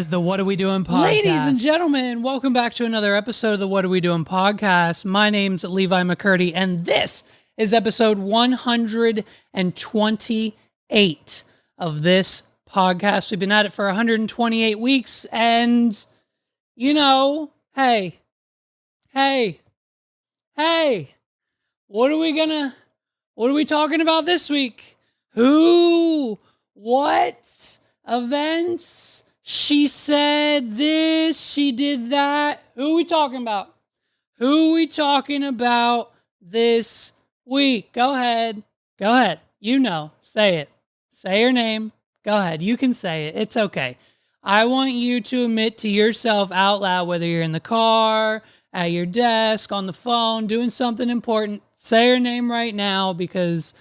is the What Are We Doing podcast. Ladies and gentlemen, welcome back to another episode of the What Are We Doing podcast. My name's Levi McCurdy, and this is episode 128 of this podcast. We've been at it for 128 weeks, and, you know, hey, what are we talking about this week? Who, what, events, she said this, she did that. Who are we talking about? Who are we talking about this week? Go ahead. You know, say it. Say your name. Go ahead. You can say it. It's okay. I want you to admit to yourself out loud, whether you're in the car, at your desk, on the phone, doing something important. Say your name right now, because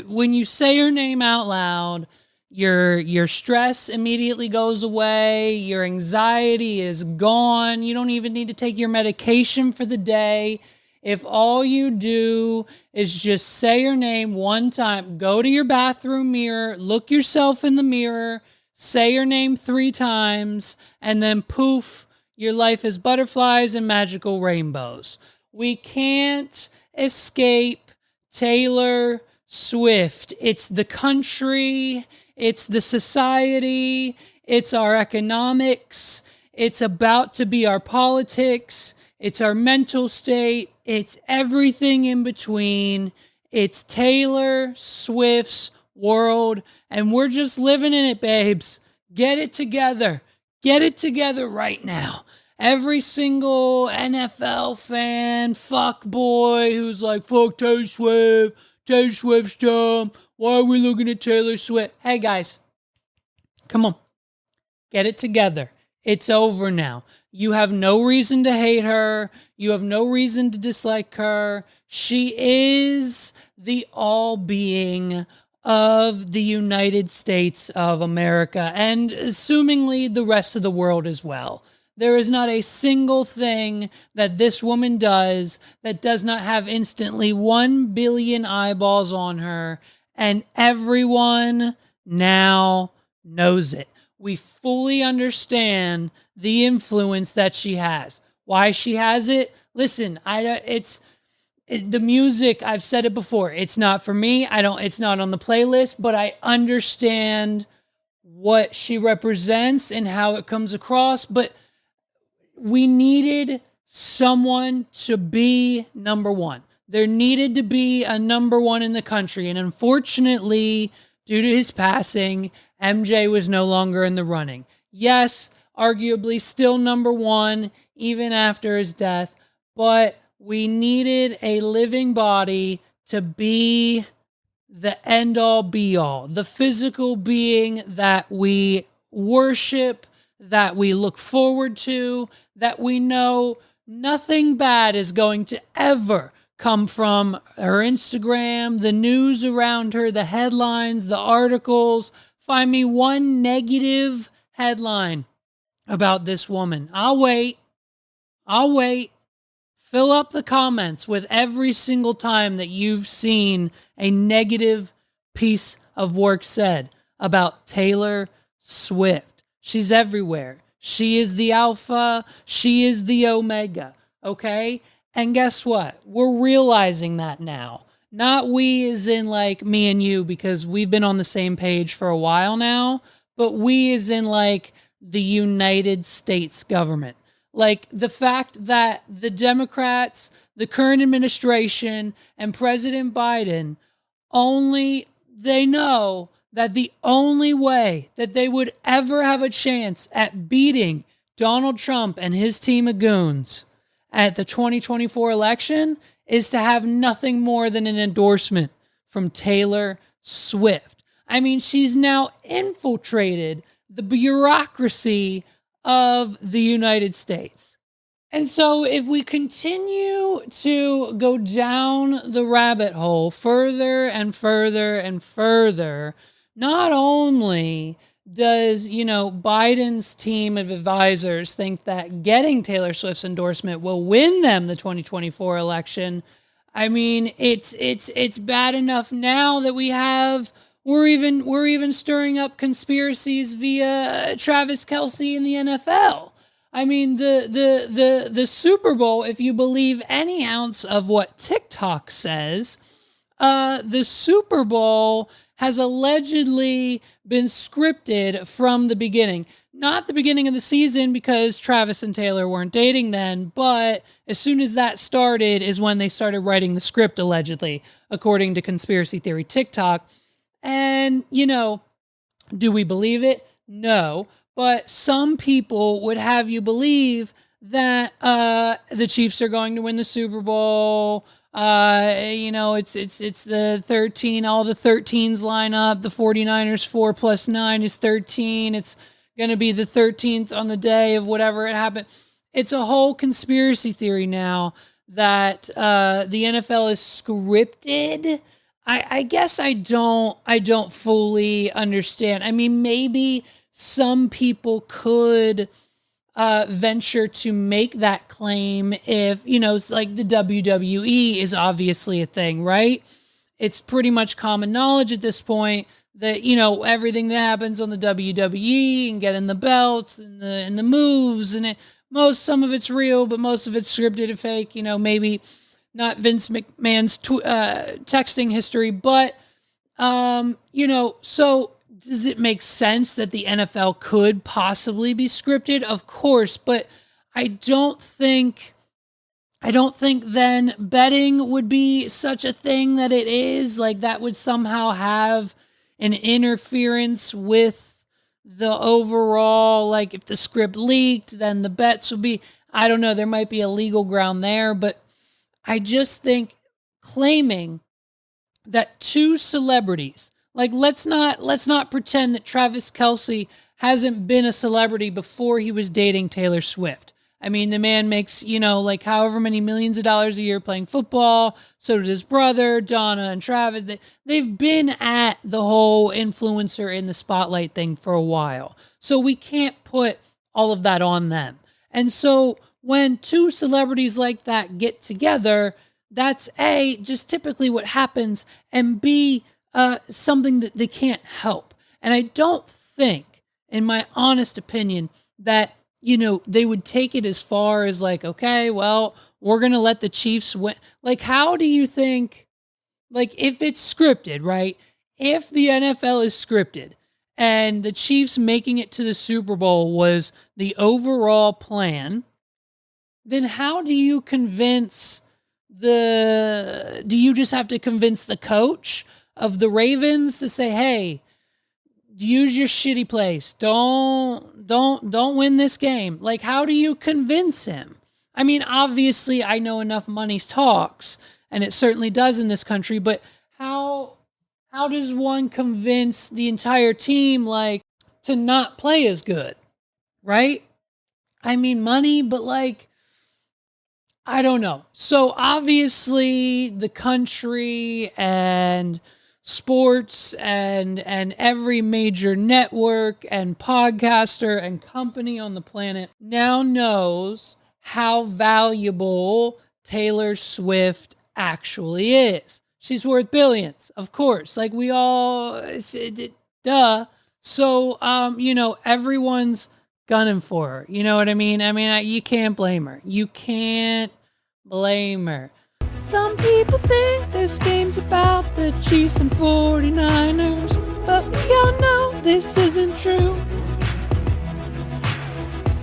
when you say your name out loud, your stress immediately goes away. Your anxiety is gone. You don't even need to take your medication for the day. If all you do is just say your name one time, go to your bathroom mirror, look yourself in the mirror, say your name 3 times, and then poof, your life is butterflies and magical rainbows. We can't escape Taylor Swift. It's the country, it's the society, it's our economics, it's about to be our politics, it's our mental state, it's everything in between. It's Taylor Swift's world, and we're just living in it, babes. Get it together. Get it together right now. Every single NFL fan, fuck boy, who's like, fuck Taylor Swift's dumb. Why are we looking at Taylor Swift? Hey guys, come on. Get it together. It's over now. You have no reason to hate her. You have no reason to dislike her. She is the all-being of the United States of America, and assumingly the rest of the world as well. There is not a single thing that this woman does that does not have instantly 1 billion eyeballs on her, and everyone now knows it. We fully understand the influence that she has. Why she has it? Listen, it's the music. I've said it before. It's not for me. It's not on the playlist, but I understand what she represents and how it comes across. But we needed someone to be number one. There needed to be a number one in the country. And unfortunately, due to his passing, MJ was no longer in the running. Yes, arguably still number one, even after his death, but we needed a living body to be the end-all, be-all, the physical being that we worship, that we look forward to, that we know nothing bad is going to ever come from her Instagram, the news around her, the headlines, the articles. Find me one negative headline about this woman. I'll wait. Fill up the comments with every single time that you've seen a negative piece of work said about Taylor Swift. She's everywhere. She is the alpha. She is the omega. Okay? And guess what? We're realizing that now. Not we as in like me and you, because we've been on the same page for a while now, but we as in like the United States government. Like the fact that the Democrats, the current administration, and President Biden they know that the only way that they would ever have a chance at beating Donald Trump and his team of goons at the 2024 election is to have nothing more than an endorsement from Taylor Swift. I mean, she's now infiltrated the bureaucracy of the United States. And so if we continue to go down the rabbit hole further and further and further, not only does, Biden's team of advisors think that getting Taylor Swift's endorsement will win them the 2024 election, I mean, it's bad enough now that we have we're even stirring up conspiracies via Travis Kelce in the NFL. I mean, the Super Bowl, if you believe any ounce of what TikTok says, the Super Bowl has allegedly been scripted from the beginning. Not the beginning of the season, because Travis and Taylor weren't dating then, but as soon as that started is when they started writing the script, allegedly, according to Conspiracy Theory TikTok. And, do we believe it? No. But some people would have you believe that the Chiefs are going to win the Super Bowl. It's the 13, all the 13s line up. The 49ers 4 + 9 is 13. It's going to be the 13th on the day of whatever it happened. It's a whole conspiracy theory now that the NFL is scripted. I guess I don't fully understand. I mean, maybe some people could venture to make that claim if, it's like the WWE is obviously a thing, right? It's pretty much common knowledge at this point that, everything that happens on the WWE and getting the belts and the moves and some of it's real, but most of it's scripted and fake, maybe not Vince McMahon's texting history, but, so does it make sense that the NFL could possibly be scripted? Of course, but I don't think then betting would be such a thing that it is. Like, that would somehow have an interference with the overall, like, if the script leaked, then the bets would be, I don't know, there might be a legal ground there, but I just think claiming that two celebrities, like, let's not pretend that Travis Kelce hasn't been a celebrity before he was dating Taylor Swift. I mean, the man makes, like however many millions of dollars a year playing football. So did his brother, Donna and Travis. They've been at the whole influencer in the spotlight thing for a while. So we can't put all of that on them. And so when two celebrities like that get together, that's A, just typically what happens, and B, something that they can't help. And I don't think, in my honest opinion, that, they would take it as far as like, okay, well, we're going to let the Chiefs win. Like, how do you think, like, if it's scripted, right? If the NFL is scripted and the Chiefs making it to the Super Bowl was the overall plan, then how do you convince do you just have to convince the coach of the Ravens to say, hey, use your shitty plays. Don't win this game. Like, how do you convince him? I mean, obviously I know enough money talks, and it certainly does in this country, but how does one convince the entire team, like, to not play as good? Right? I mean, money, but like, I don't know. So obviously the country and sports and every major network and podcaster and company on the planet now knows how valuable Taylor Swift actually is. She's worth billions, of course. Like, we all, duh. So, everyone's gunning for her. You know what I mean? You can't blame her. You can't blame her. Some people think this game's about the Chiefs and 49ers, but we all know this isn't true.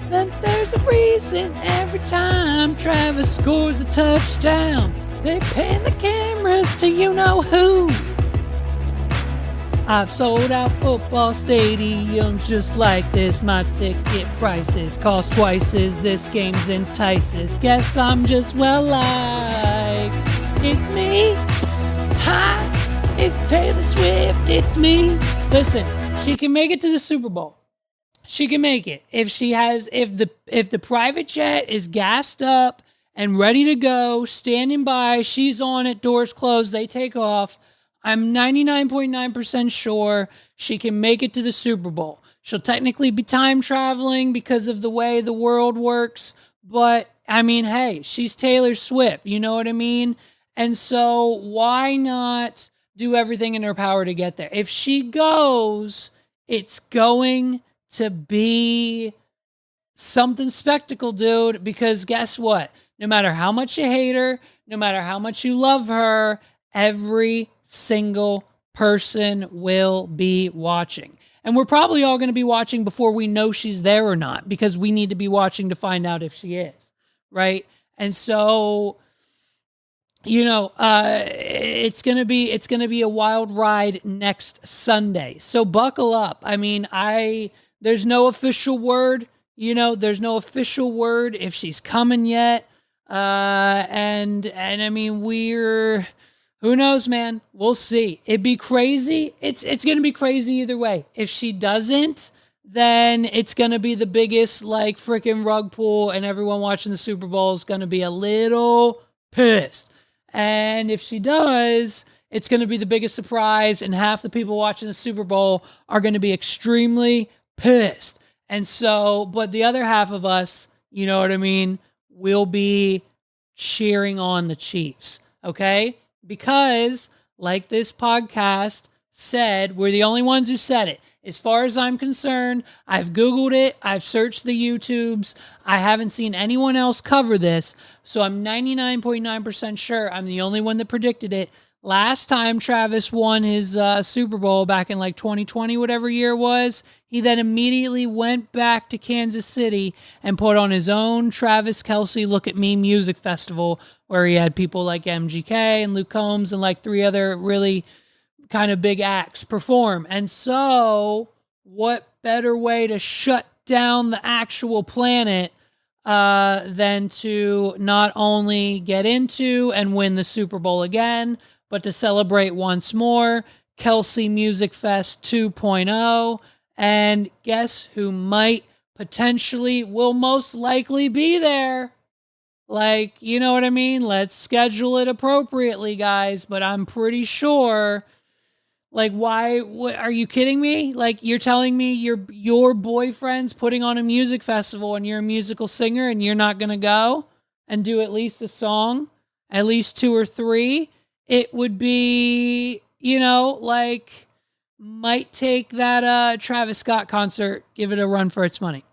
That there's a reason every time Travis scores a touchdown, they pan the cameras to you-know-who. I've sold out football stadiums just like this. My ticket prices cost twice as this game's entices. Guess I'm just well-liked. It's me. Hi, it's Taylor Swift. It's me. Listen, she can make it to the Super Bowl. She can make it. If the private jet is gassed up and ready to go, standing by, she's on it, doors closed, they take off. I'm 99.9% sure she can make it to the Super Bowl. She'll technically be time traveling because of the way the world works, but I mean, hey, she's Taylor Swift, you know what I mean? And so why not do everything in her power to get there. If she goes, it's going to be something spectacle, dude, because guess what? No matter how much you hate her, no matter how much you love her, every single person will be watching. And we're probably all going to be watching before we know she's there or not, because we need to be watching to find out if she is, right? And so, it's gonna be a wild ride next Sunday. So buckle up. I mean, there's no official word. There's no official word if she's coming yet. And I mean, who knows, man? We'll see. It'd be crazy. It's gonna be crazy either way. If she doesn't, then it's gonna be the biggest like freaking rug pull, and everyone watching the Super Bowl is gonna be a little pissed. And if she does, it's going to be the biggest surprise, and half the people watching the Super Bowl are going to be extremely pissed. And so, but the other half of us, you know what I mean, will be cheering on the Chiefs, okay? Because, like this podcast said, we're the only ones who said it. As far as I'm concerned, I've Googled it. I've searched the YouTubes. I haven't seen anyone else cover this. So I'm 99.9% sure I'm the only one that predicted it. Last time Travis won his Super Bowl back in like 2020, whatever year it was, he then immediately went back to Kansas City and put on his own Travis Kelce Look at Me music festival, where he had people like MGK and Luke Combs and like 3 other really kind of big acts perform. And so what better way to shut down the actual planet than to not only get into and win the Super Bowl again, but to celebrate once more, Kelce Music Fest 2.0. And guess who might potentially will most likely be there? Like, you know what I mean? Let's schedule it appropriately, guys. But I'm pretty sure, like, why? What, are you kidding me? Like, you're telling me your boyfriend's putting on a music festival and you're a musical singer and you're not going to go and do at least a song, at least 2 or 3? It would be, like, might take that Travis Scott concert, give it a run for its money.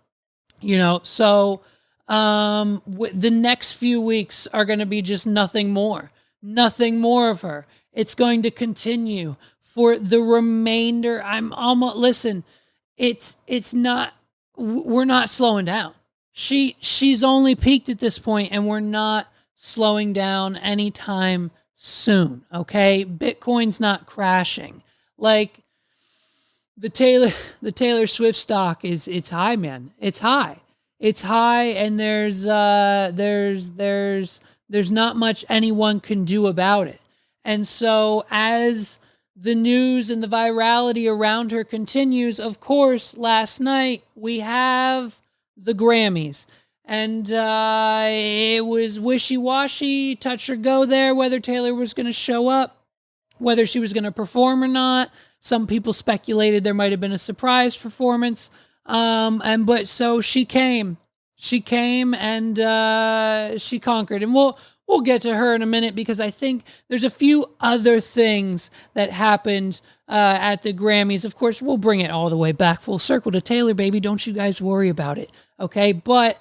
So the next few weeks are going to be just nothing more of her. It's going to continue for the remainder. We're not slowing down. She's only peaked at this point, and we're not slowing down anytime soon. Okay. Bitcoin's not crashing. Like the Taylor Swift stock it's high, man. It's high. And there's not much anyone can do about it. And so as the news and the virality around her continues, of course, last night we have the Grammys. And it was wishy-washy, touch or go there, whether Taylor was going to show up, whether she was going to perform or not. Some people speculated there might have been a surprise performance. But so she came. She came and she conquered. And we'll get to her in a minute, because I think there's a few other things that happened at the Grammys. Of course, we'll bring it all the way back full circle to Taylor, baby. Don't you guys worry about it. Okay, but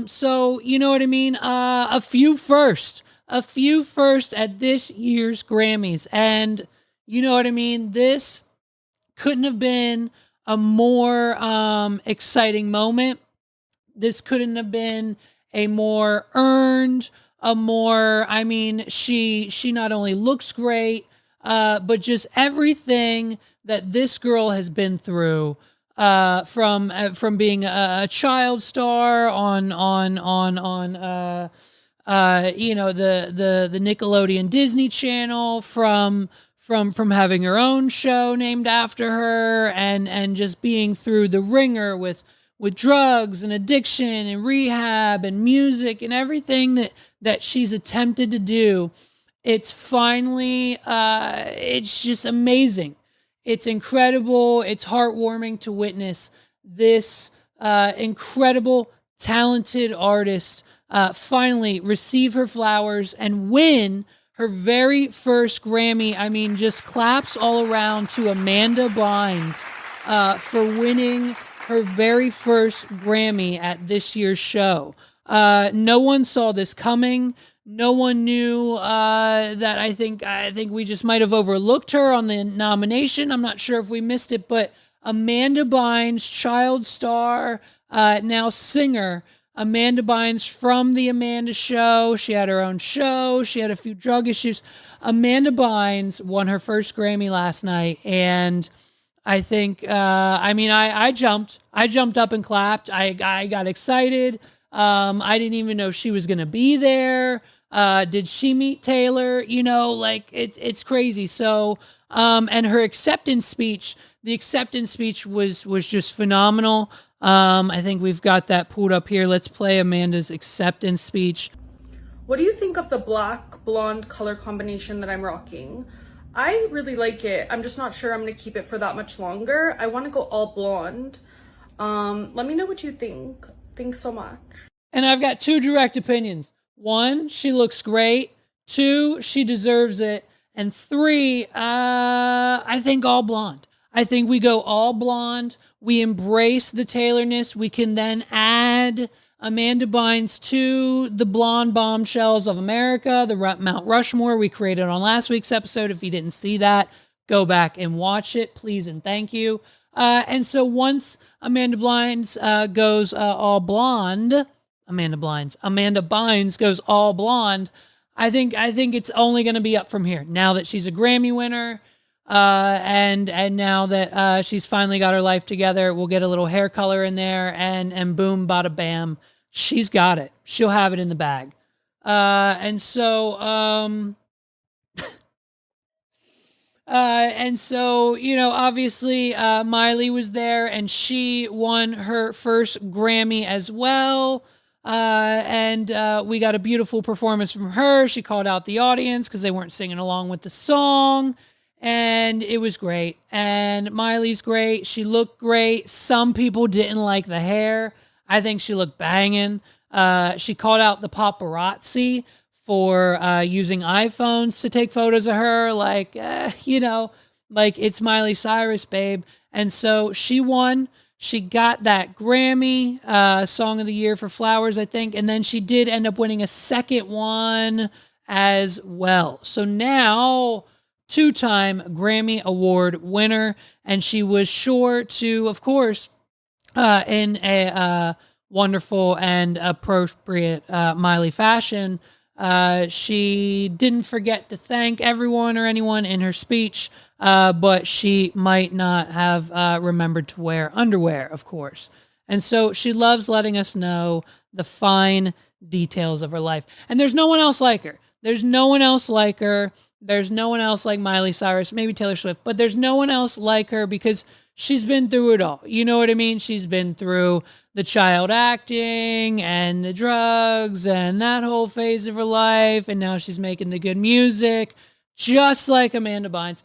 so you know what I mean? A few first at this year's Grammys. And you know what I mean? This couldn't have been a more exciting moment. This couldn't have been a more earned, she not only looks great, but just everything that this girl has been through, from being a child star on the Nickelodeon Disney Channel, from having her own show named after her, and just being through the ringer with drugs and addiction and rehab and music and everything that she's attempted to do. It's finally, it's just amazing. It's incredible. It's heartwarming to witness this incredible, talented artist finally receive her flowers and win her very first Grammy. I mean, just claps all around to Amanda Bynes for winning her very first Grammy at this year's show. No one saw this coming. No one knew that. I think we just might have overlooked her on the nomination. I'm not sure if we missed it, but Amanda Bynes, child star, now singer, Amanda Bynes from The Amanda Show. She had her own show. She had a few drug issues. Amanda Bynes won her first Grammy last night, and I think, I jumped up and clapped. I got excited. I didn't even know she was going to be there. Did she meet Taylor? It's crazy. So, and her acceptance speech, the acceptance speech was just phenomenal. I think we've got that pulled up here. Let's play Amanda's acceptance speech. What do you think of the black blonde color combination that I'm rocking? I really like it. I'm just not sure I'm going to keep it for that much longer. I want to go all blonde. Let me know what you think. Thanks so much. And I've got two direct opinions. One, she looks great. Two, she deserves it. And three, I think all blonde. I think we go all blonde. We embrace the Taylorness. We can then add Amanda Bynes to the blonde bombshells of America, the Mount Rushmore we created on last week's episode. If you didn't see that, go back and watch it, please and thank you. And so once Amanda Bynes goes all blonde, Amanda Bynes goes all blonde, I think it's only going to be up from here. Now that she's a Grammy winner, and now that she's finally got her life together, we'll get a little hair color in there, and boom, bada bam, she's got it. She'll have it in the bag. And so obviously, Miley was there, and she won her first Grammy as well. And we got a beautiful performance from her. She called out the audience because they weren't singing along with the song. And it was great. And Miley's great. She looked great. Some people didn't like the hair. I think she looked banging. She called out the paparazzi for using iPhones to take photos of her. Like it's Miley Cyrus, babe. And so she won. She got that Grammy Song of the Year for Flowers, I think. And then she did end up winning a second one as well. So now, two-time Grammy Award winner. And she was sure to, of course, in a wonderful and appropriate Miley fashion, she didn't forget to thank everyone or anyone in her speech, but she might not have remembered to wear underwear, of course. And so she loves letting us know the fine details of her life. And there's no one else like her. There's no one else like her. There's no one else like Miley Cyrus, maybe Taylor Swift, but there's no one else like her because she's been through it all. You know what I mean? She's been through the child acting and the drugs and that whole phase of her life. And now she's making the good music, just like Amanda Bynes.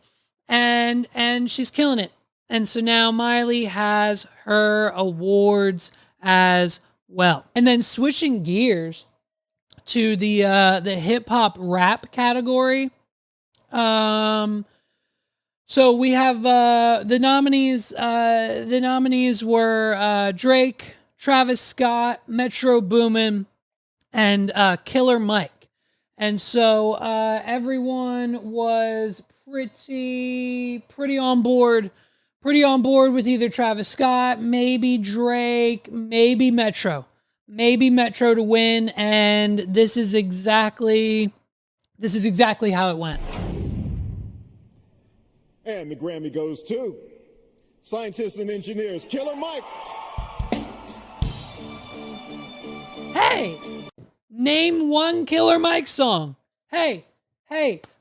And she's killing it. And so now Miley has her awards as well. And then switching gears to the hip hop rap category. So we have the nominees. The nominees were Drake, Travis Scott, Metro Boomin, and Killer Mike. And so everyone was pretty on board with either Travis Scott, maybe Drake, maybe Metro to win. And this is exactly how it went. And the Grammy goes to scientists and engineers, Killer Mike. Hey, name one Killer Mike song. Hey,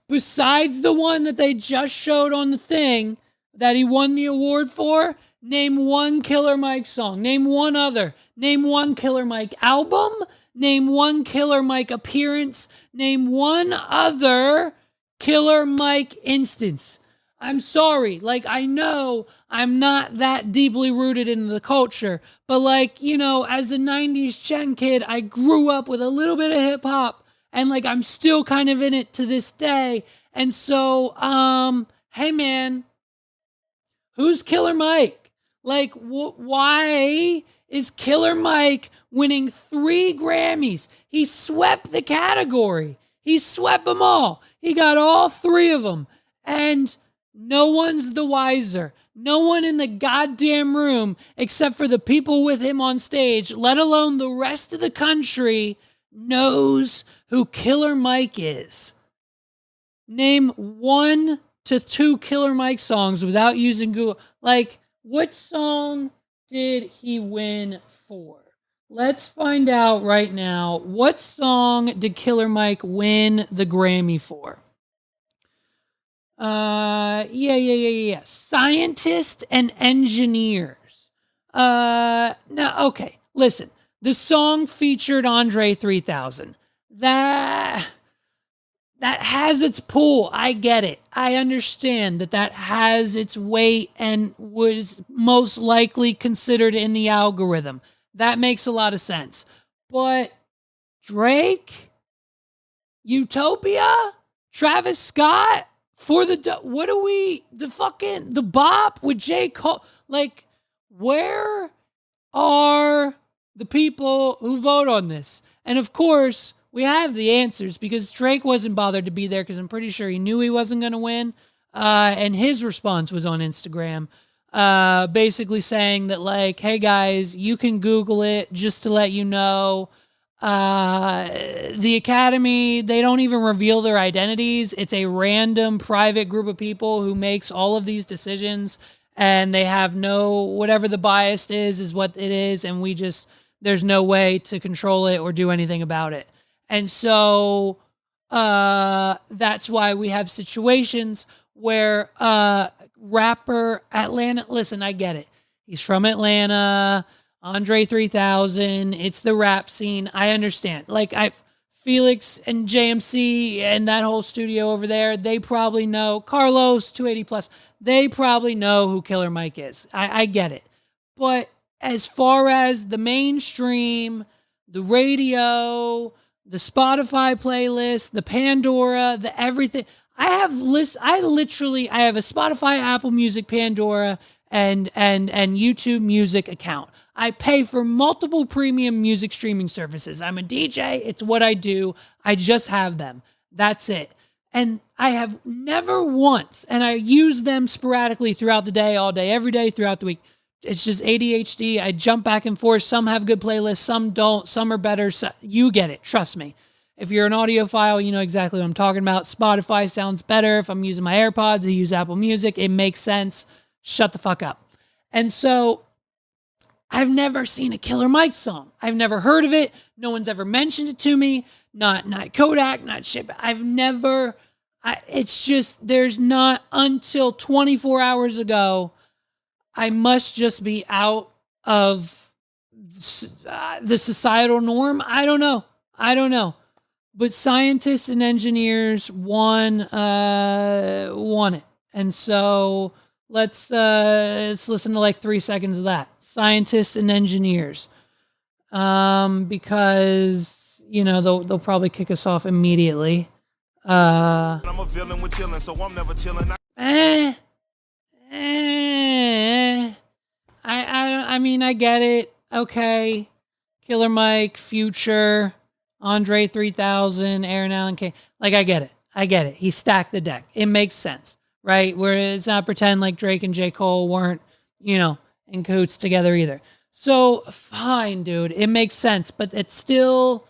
besides the one that they just showed on the thing that he won the award for, name one Killer Mike song. Name one other. Name one Killer Mike album. Name one Killer Mike appearance. Name one other Killer Mike instance. I'm sorry, I know I'm not that deeply rooted in the culture, but as a 90s Gen kid, I grew up with a little bit of hip hop And like, I'm still kind of in it to this day. And so, hey man, who's Killer Mike? Like, why is Killer Mike winning 3 Grammys? He swept the category. He swept them all. He got all 3 of them. And no one's the wiser. No one in the goddamn room, except for the people with him on stage, let alone the rest of the country, knows who Killer Mike is. Name 1 to 2 Killer Mike songs without using Google. Like, what song did he win for? Let's find out right now. What song did Killer Mike win the Grammy for? Yeah. Scientists and Engineers. Now, okay, listen. The song featured Andre 3000. That has its pull. I get it. I understand that has its weight and was most likely considered in the algorithm. That makes a lot of sense. But Drake, Utopia, Travis Scott, the bop with J. Cole. Like, where are the people who vote on this? And of course, we have the answers because Drake wasn't bothered to be there because I'm pretty sure he knew he wasn't going to win. And his response was on Instagram, basically saying that, like, hey guys, you can Google it just to let you know. The Academy, they don't even reveal their identities. It's a random private group of people who makes all of these decisions, and they have whatever the bias is what it is, and there's no way to control it or do anything about it. And so that's why we have situations where rapper Atlanta, listen, I get it. He's from Atlanta, Andre 3000, it's the rap scene. I understand. Like, Felix and JMC and that whole studio over there, they probably know. Carlos, 280 plus, they probably know who Killer Mike is. I get it. But as far as the mainstream, the radio, the Spotify playlist, the Pandora, the everything, I have a Spotify, Apple Music, Pandora, and YouTube Music account. I pay for multiple premium music streaming services. I'm a DJ. It's what I do. I just have them. That's it. And I have never once, and I use them sporadically throughout the day, all day, every day, throughout the week. It's just ADHD. I jump back and forth. Some have good playlists. Some don't. Some are better. You get it. Trust me. If you're an audiophile, you know exactly what I'm talking about. Spotify sounds better. If I'm using my AirPods, I use Apple Music. It makes sense. Shut the fuck up. And so I've never seen a Killer Mike song. I've never heard of it. No one's ever mentioned it to me. Not Kodak, not shit. It's just, there's not until 24 hours ago. I must just be out of the societal norm. I don't know. But Scientists and Engineers won it. And so let's listen to like 3 seconds of that. Scientists and Engineers. Because, they'll probably kick us off immediately. I'm a villain with chillin', so I'm never chillin'. I mean, I get it. Okay. Killer Mike, Future, Andre 3000, Aaron Allen K. Like, I get it. He stacked the deck. It makes sense, right? Whereas not pretend like Drake and J. Cole weren't, in cahoots together either. So, fine, dude. It makes sense. But it's still,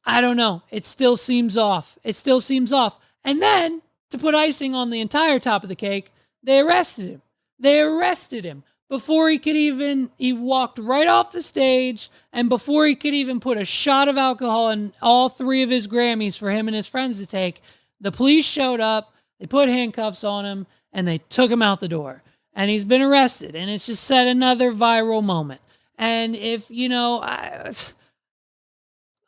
I don't know. It still seems off. And then, to put icing on the entire top of the cake, they arrested him. Before he walked right off the stage, and before he could even put a shot of alcohol in all 3 of his Grammys for him and his friends to take, the police showed up, they put handcuffs on him, and they took him out the door. And he's been arrested, and it's just set another viral moment. And if, I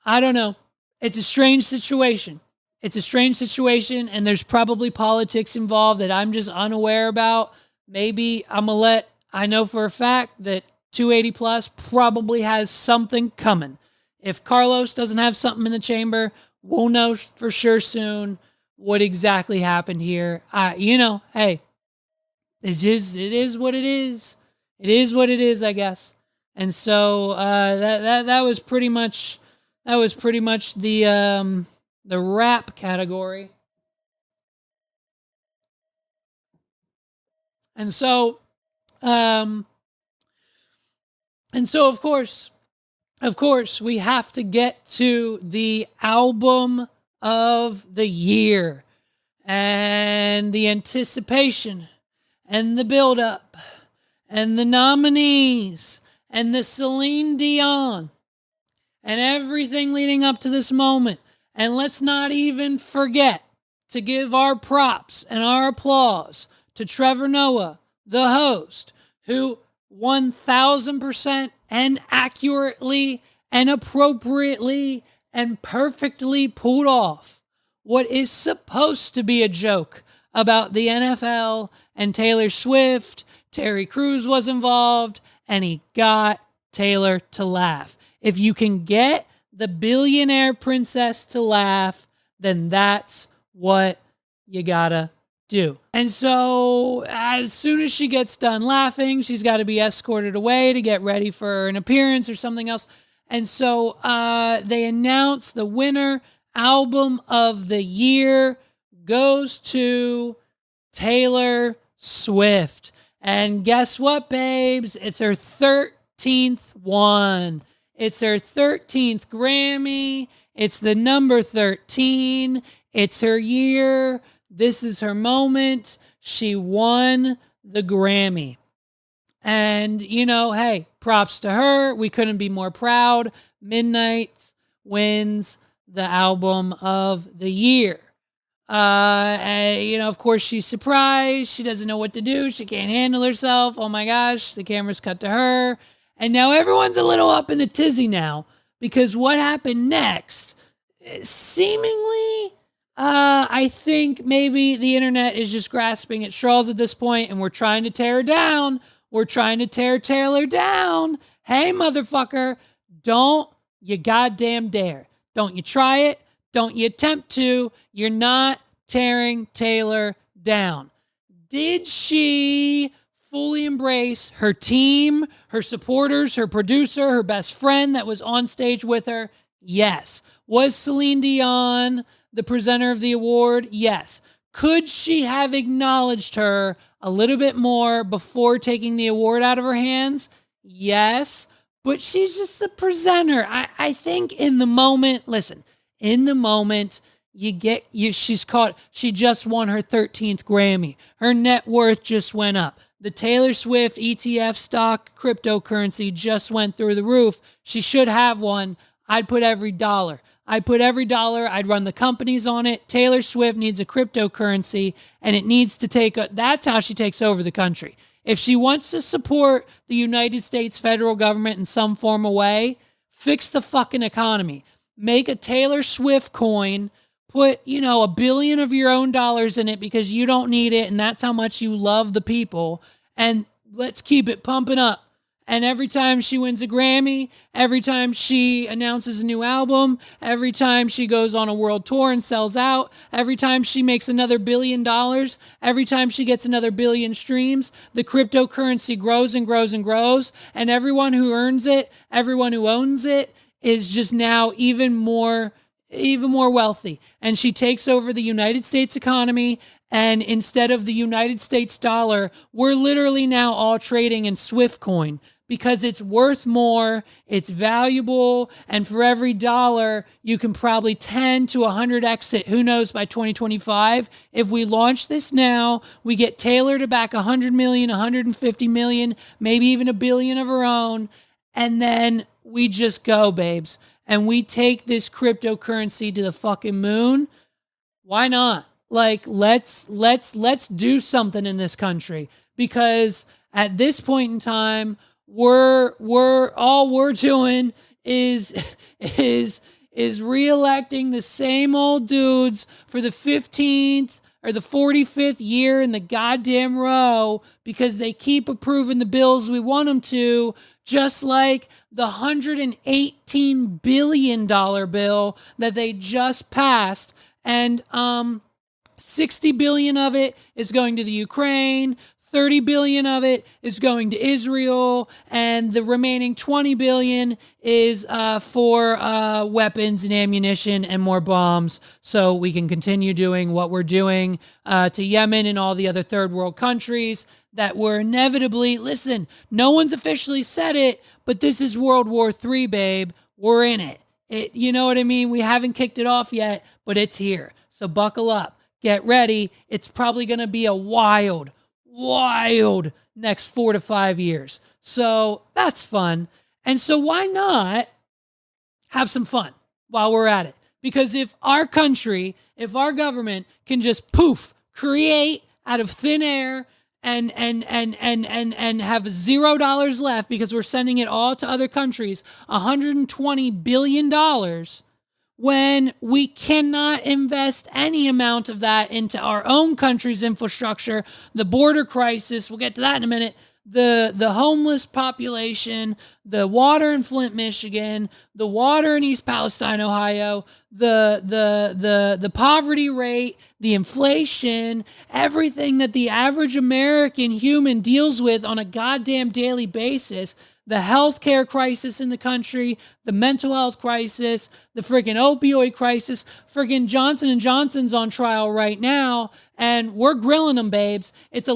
don't know. It's a strange situation. And there's probably politics involved that I'm just unaware about. Maybe I know for a fact that 280 plus probably has something coming. If Carlos doesn't have something in the chamber, We'll know for sure soon what exactly happened here. Hey, it is what it is. It is what it is, I guess. And so that was pretty much the rap category. And so of course, we have to get to the album of the year and the anticipation and the build-up and the nominees and the Celine Dion and everything leading up to this moment. And let's not even forget to give our props and our applause to Trevor Noah, the host, who 1000% and accurately and appropriately and perfectly pulled off what is supposed to be a joke about the NFL and Taylor Swift. Terry Crews was involved, and he got Taylor to laugh. If you can get the billionaire princess to laugh, then that's what you gotta do. And so as soon as she gets done laughing, she's got to be escorted away to get ready for an appearance or something else. And so they announce the winner. Album of the year goes to Taylor Swift. And guess what, babes? It's her 13th one. It's her 13th Grammy. It's the number 13. It's her year. This is her moment. She won the Grammy. And, hey, props to her. We couldn't be more proud. Midnight wins the album of the year. Of course, she's surprised. She doesn't know what to do. She can't handle herself. Oh my gosh, the camera's cut to her. And now everyone's a little up in a tizzy now because what happened next, seemingly, I think maybe the internet is just grasping at straws at this point and we're trying to tear her down. We're trying to tear Taylor down. Hey, motherfucker, don't you goddamn dare. Don't you try it. Don't you attempt to. You're not tearing Taylor down. Did she fully embrace her team, her supporters, her producer, her best friend that was on stage with her? Yes. Was Celine Dion the presenter of the award? Yes. Could she have acknowledged her a little bit more before taking the award out of her hands? Yes. But she's just the presenter. I think in the moment, listen, in the moment, she just won her 13th Grammy. Her net worth just went up. The Taylor Swift ETF stock cryptocurrency just went through the roof. She should have one. I'd put every dollar. I'd run the companies on it. Taylor Swift needs a cryptocurrency, and it needs to that's how she takes over the country. If she wants to support the United States federal government in some form or way, fix the fucking economy. Make a Taylor Swift coin, put, $1 billion of your own dollars in it because you don't need it, and that's how much you love the people, and let's keep it pumping up. And every time she wins a Grammy, every time she announces a new album, every time she goes on a world tour and sells out, every time she makes another $1 billion, every time she gets another 1 billion streams, the cryptocurrency grows and grows and grows. And everyone who earns it, everyone who owns it is just now even more wealthy. And she takes over the United States economy. And instead of the United States dollar, we're literally now all trading in Swift coin because it's worth more, it's valuable, and for every dollar, you can probably 10 to 100x it. Who knows by 2025? If we launch this now, we get Taylor to back 100 million, 150 million, maybe even 1 billion of her own, and then we just go, babes. And we take this cryptocurrency to the fucking moon. Why not? Like, let's do something in this country, because at this point in time, we're all we're doing is reelecting the same old dudes for the 15th or the 45th year in the goddamn row because they keep approving the bills we want them to, just like the $118 billion bill that they just passed. And 60 billion of it is going to the Ukraine, 30 billion of it is going to Israel, and the remaining 20 billion is for weapons and ammunition and more bombs, so we can continue doing what we're doing to Yemen and all the other third world countries that were inevitably, listen, no one's officially said it, but this is World War III, babe. We're in it. You know what I mean? We haven't kicked it off yet, but it's here. So buckle up. Get ready. It's probably going to be a wild next 4 to 5 years. So that's fun. And so why not have some fun while we're at it? Because if our country, if our government can just poof, create out of thin air and have $0 left because we're sending it all to other countries, $120 billion, when we cannot invest any amount of that into our own country's infrastructure, the border crisis, we'll get to that in a minute, the homeless population, the water in Flint, Michigan, the water in East Palestine, Ohio, the poverty rate, the inflation, everything that the average American human deals with on a goddamn daily basis, the healthcare crisis in the country, the mental health crisis, the freaking opioid crisis. Freaking Johnson & Johnson's on trial right now, and we're grilling them, babes. It's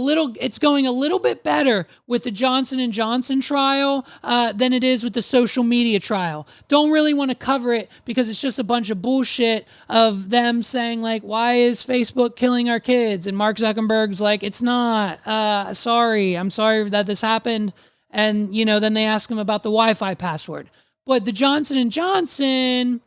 going a little bit better with the Johnson & Johnson trial than it is with the social media trial. Don't really want to cover it because it's just a bunch of bullshit of them saying, like, why is Facebook killing our kids? And Mark Zuckerberg's like, it's not. I'm sorry that this happened. And, you know, then they ask him about the Wi-Fi password. But the Johnson & Johnson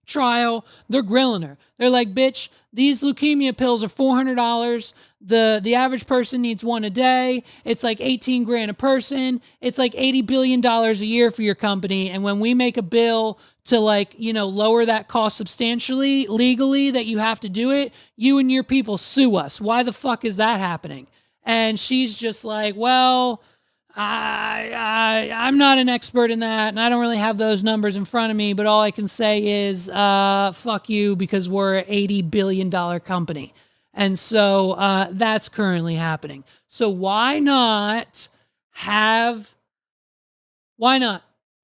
trial, they're grilling her. They're like, bitch, these leukemia pills are $400. The average person needs one a day. It's like 18 grand a person. It's like $80 billion a year for your company. And when we make a bill to, like, you know, lower that cost substantially legally that you have to do it, you and your people sue us. Why the fuck is that happening? And she's just like, well, I'm not an expert in that, and I don't really have those numbers in front of me, but all I can say is fuck you, because we're an $80 billion company. And so that's currently happening. So why not?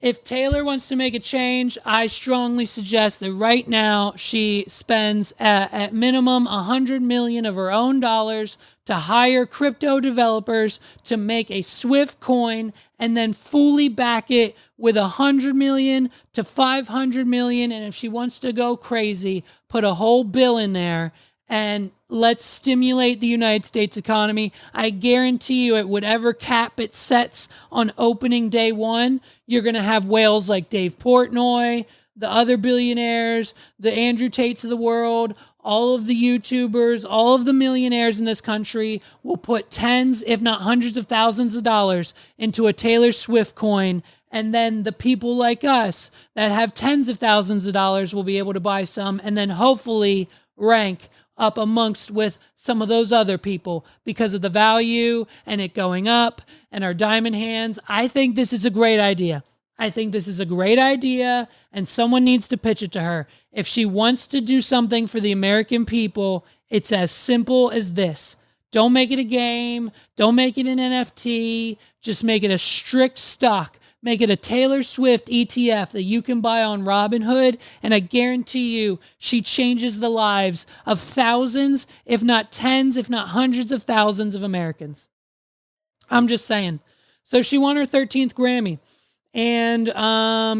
If Taylor wants to make a change, I strongly suggest that right now she spends at minimum $100 million of her own dollars to hire crypto developers to make a Swift coin, and then fully back it with $100 million to $500 million. And if she wants to go crazy, put a whole bill in there and let's stimulate the United States economy. I guarantee you, at whatever cap it sets on opening day one, you're going to have whales like Dave Portnoy, the other billionaires, the Andrew Tates of the world, all of the YouTubers, all of the millionaires in this country will put tens, if not hundreds of thousands of dollars into a Taylor Swift coin. And then the people like us that have tens of thousands of dollars will be able to buy some, and then hopefully rank up amongst with some of those other people because of the value and it going up and our diamond hands. I think this is a great idea. And someone needs to pitch it to her. If she wants to do something for the American people, it's as simple as this. Don't make it a game. Don't make it an NFT. Just make it a strict stock. Make it a Taylor Swift ETF that you can buy on Robinhood, and I guarantee you she changes the lives of thousands, if not tens, if not hundreds of thousands of Americans. I'm just saying. So she won her 13th Grammy, and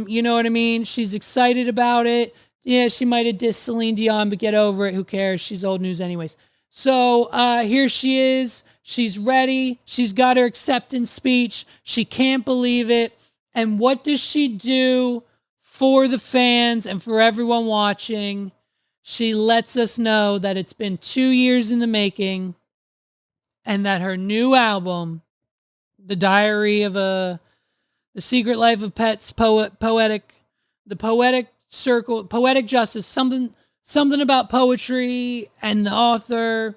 you know what I mean? She's excited about it. Yeah, she might have dissed Celine Dion, but get over it. Who cares? She's old news anyways. So here she is. She's ready. She's got her acceptance speech. She can't believe it. And what does she do for the fans and for everyone watching? She lets us know that it's been 2 years in the making and that her new album, The Diary of The Secret Life of Pets, Poetic Circle, Poetic Justice, something about poetry and the author.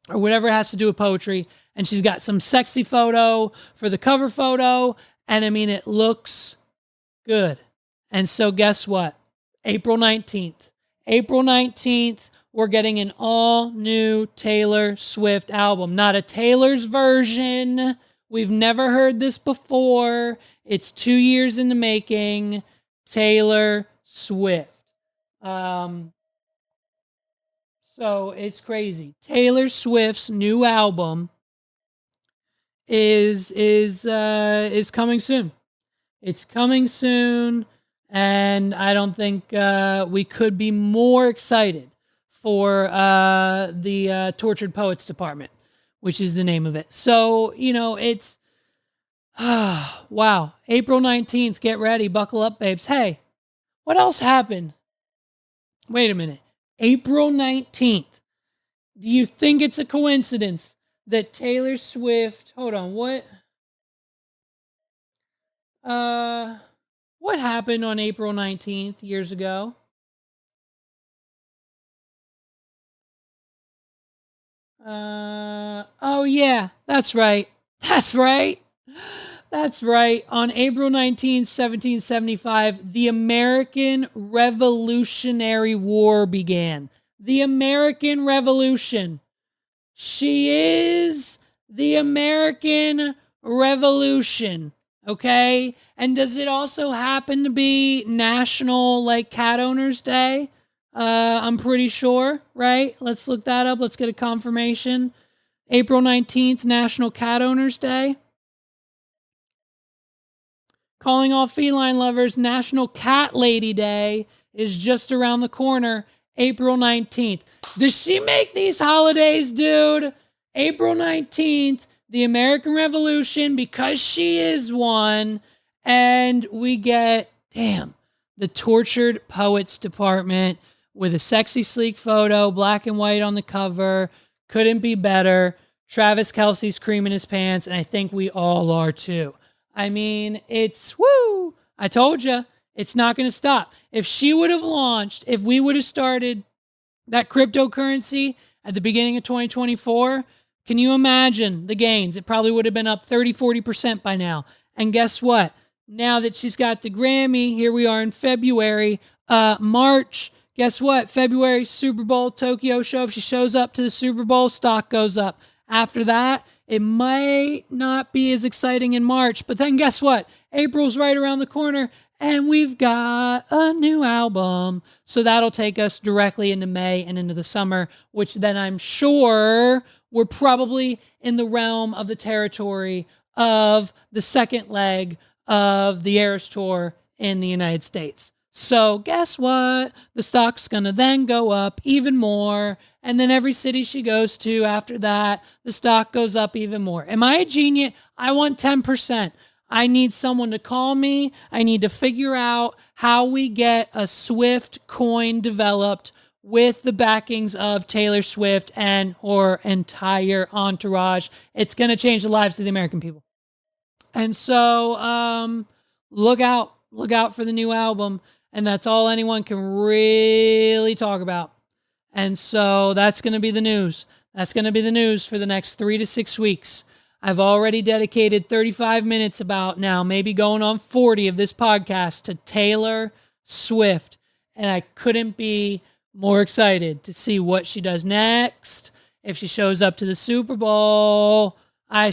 or whatever it has to do with poetry. And she's got some sexy photo for the cover photo. And I mean, it looks good. And so guess what? April 19th, we're getting an all new Taylor Swift album. Not a Taylor's version. We've never heard this before. It's 2 years in the making. Taylor Swift. So it's crazy. Taylor Swift's new album is coming soon. It's coming soon, and I don't think we could be more excited for the Tortured Poets Department, which is the name of it. So, you know, it's wow. April 19th, get ready, buckle up, babes. Hey, what else happened? Wait a minute. April 19th. Do you think it's a coincidence that Taylor Swift, hold on, what happened on April 19th years ago? Oh yeah, that's right. That's right. That's right. On April 19th, 1775, the American Revolutionary War began. The American Revolution. She is the American Revolution. Okay? And does it also happen to be National, like, Cat Owners Day? I'm pretty sure, right? Let's look that up. Let's get a confirmation. April 19th, National Cat Owners Day. Calling all feline lovers, National Cat Lady Day is just around the corner, April 19th. Does she make these holidays, dude? April 19th, the American Revolution, because she is one. And we get, damn, the Tortured Poets Department with a sexy, sleek photo, black and white on the cover. Couldn't be better. Travis Kelce's creaming his pants, and I think we all are too. I mean, it's woo. I told you, it's not going to stop. If she would have launched, if we would have started that cryptocurrency at the beginning of 2024, can you imagine the gains? It probably would have been up 30, 40% by now. And guess what? Now that she's got the Grammy, here we are in February, March. Guess what? February, Super Bowl, Tokyo show. If she shows up to the Super Bowl, stock goes up. After that, it might not be as exciting in March, but then guess what? April's right around the corner, and we've got a new album. So that'll take us directly into May and into the summer, which then I'm sure we're probably in the realm of the territory of the second leg of the Eras Tour in the United States. So guess what? The stock's going to then go up even more. And then every city she goes to after that, the stock goes up even more. Am I a genius? I want 10%. I need someone to call me. I need to figure out how we get a Swift coin developed with the backings of Taylor Swift and her entire entourage. It's going to change the lives of the American people. And so look out for the new album. And that's all anyone can really talk about. And so that's going to be the news. That's going to be the news for the next 3 to 6 weeks. I've already dedicated 35 minutes, about now maybe going on 40 of this podcast, to Taylor Swift. And I couldn't be more excited to see what she does next. If she shows up to the Super Bowl, I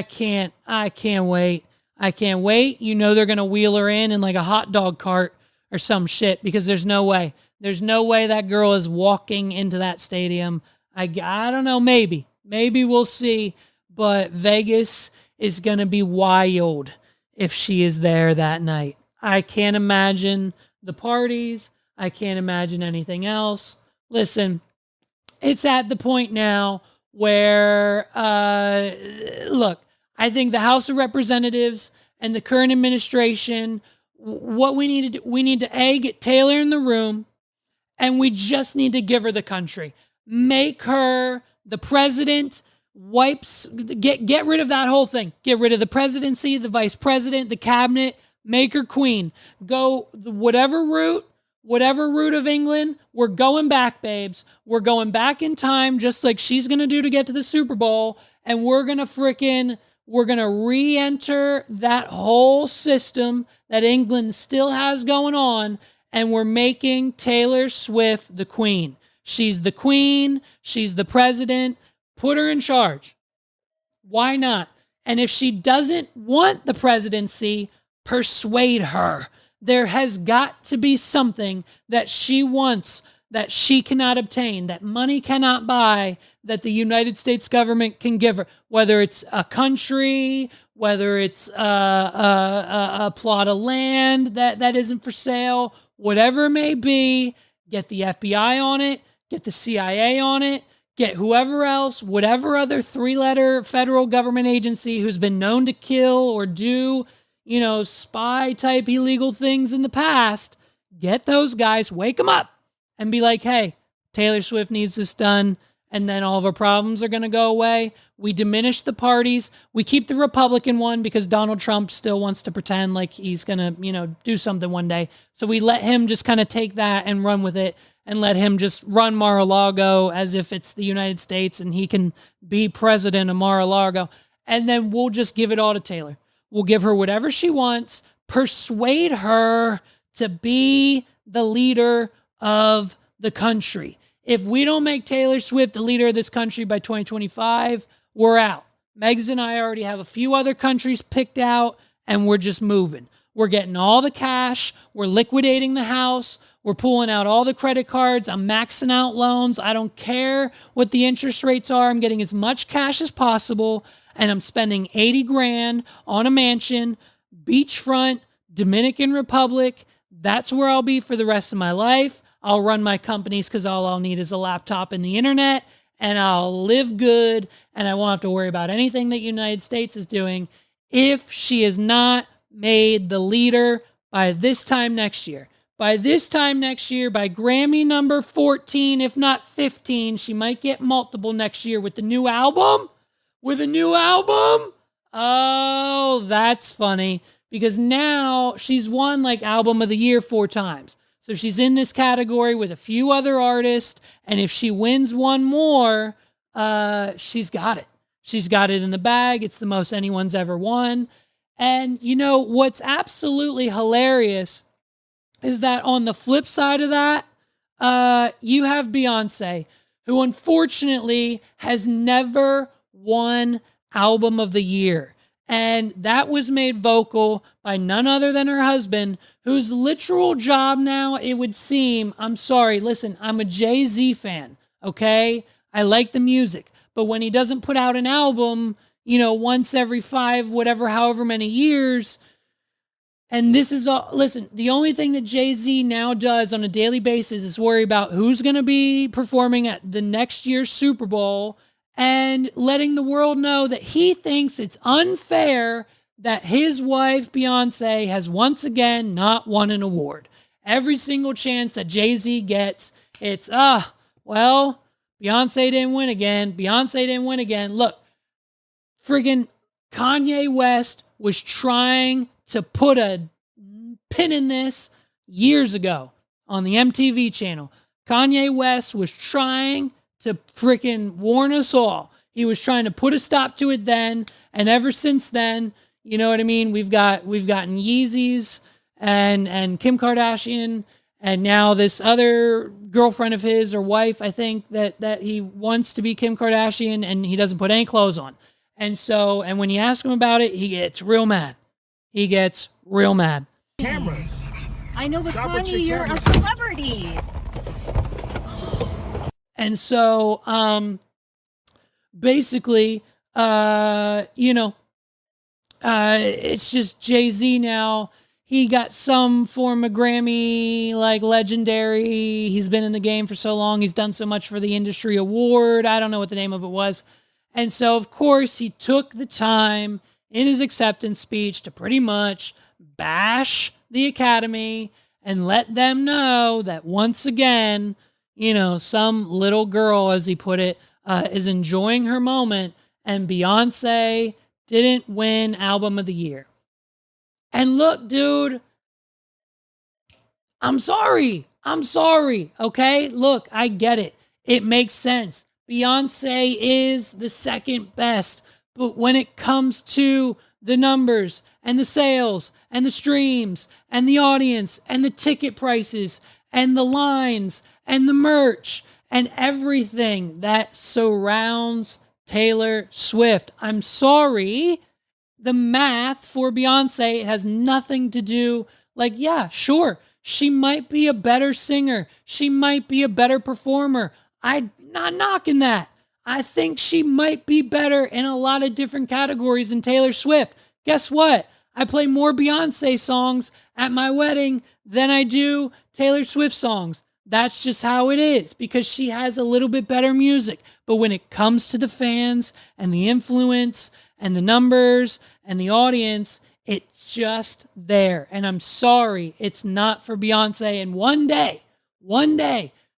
can't wait. I can't wait. You know they're going to wheel her in like a hot dog cart or some shit, because there's no way. There's no way that girl is walking into that stadium. I don't know, maybe. Maybe we'll see. But Vegas is going to be wild if she is there that night. I can't imagine the parties. I can't imagine anything else. Listen, it's at the point now where, look, I think the House of Representatives and the current administration, what we need to do, we need to get Taylor in the room, and we just need to give her the country. Make her the president. Get rid of that whole thing. Get rid of the presidency, the vice president, the cabinet. Make her queen. Go whatever route whatever route of England, we're going back, babes. We're going back in time, just like she's going to do to get to the Super Bowl. And we're going to re-enter that whole system that England still has going on. And we're making Taylor Swift the queen. She's the queen. She's the president. Put her in charge. Why not? And if she doesn't want the presidency, persuade her. There has got to be something that she wants that she cannot obtain, that money cannot buy, that the United States government can give her. Whether it's a country, whether it's a plot of land that isn't for sale, whatever it may be, get the FBI on it, get the CIA on it, get whoever else, whatever other 3-letter federal government agency who's been known to kill or do, spy type illegal things in the past, get those guys, wake them up and be like, hey, Taylor Swift needs this done. And then all of our problems are going to go away. We diminish the parties. We keep the Republican one because Donald Trump still wants to pretend like he's going to, do something one day. So we let him just kind of take that and run with it and let him just run Mar-a-Lago as if it's the United States and he can be president of Mar-a-Lago. And then we'll just give it all to Taylor. We'll give her whatever she wants, persuade her to be the leader of the country. If we don't make Taylor Swift the leader of this country by 2025, we're out. Megs and I already have a few other countries picked out, and we're just moving. We're getting all the cash. We're liquidating the house. We're pulling out all the credit cards. I'm maxing out loans. I don't care what the interest rates are. I'm getting as much cash as possible, and I'm spending 80 grand on a mansion, beachfront, Dominican Republic. That's where I'll be for the rest of my life. I'll run my companies because all I'll need is a laptop and the internet, and I'll live good, and I won't have to worry about anything that the United States is doing if she is not made the leader by this time next year. By this time next year, by Grammy number 14, if not 15, she might get multiple next year with the new album. With a new album? Oh, that's funny. Because now she's won like Album of the Year 4 times. So she's in this category with a few other artists. And if she wins one more, she's got it. She's got it in the bag. It's the most anyone's ever won. And what's absolutely hilarious is that on the flip side of that, you have Beyonce, who unfortunately has never won Album of the Year. And that was made vocal by none other than her husband, whose literal job now, it would seem, I'm sorry, listen, I'm a Jay-Z fan, okay? I like the music. But when he doesn't put out an album, once every 5, however many years, and this is all, listen, the only thing that Jay-Z now does on a daily basis is worry about who's going to be performing at the next year's Super Bowl and letting the world know that he thinks it's unfair that his wife, Beyonce, has once again not won an award. Every single chance that Jay-Z gets, it's, well, Beyonce didn't win again. Beyonce didn't win again. Look, friggin' Kanye West was trying to put a pin in this years ago on the MTV channel. Kanye West was trying to freaking warn us all. He was trying to put a stop to it then, and ever since then, you know what I mean? We've gotten Yeezys and Kim Kardashian, and now this other girlfriend of his or wife, I think that he wants to be Kim Kardashian, and he doesn't put any clothes on. And when you ask him about it, he gets real mad. He gets real mad. Cameras. I know, but Kanye, you're a celebrity. And so, basically, it's just Jay-Z now. He got some form of Grammy, like legendary. He's been in the game for so long. He's done so much for the industry award. I don't know what the name of it was. And so, of course, he took the time in his acceptance speech to pretty much bash the Academy and let them know that once again, some little girl, as he put it, is enjoying her moment, and Beyonce didn't win Album of the Year. And look, dude, I'm sorry. I'm sorry, okay? Look, I get it. It makes sense. Beyonce is the second best. But when it comes to the numbers and the sales and the streams and the audience and the ticket prices and the lines and the merch and everything that surrounds Taylor Swift, I'm sorry, the math for Beyonce has nothing to do. Like, yeah, sure, she might be a better singer. She might be a better performer. I'm not knocking that. I think she might be better in a lot of different categories than Taylor Swift. Guess what? I play more Beyonce songs at my wedding than I do Taylor Swift songs. That's just how it is because she has a little bit better music. But when it comes to the fans and the influence and the numbers and the audience, it's just there. And I'm sorry, it's not for Beyonce. And one day,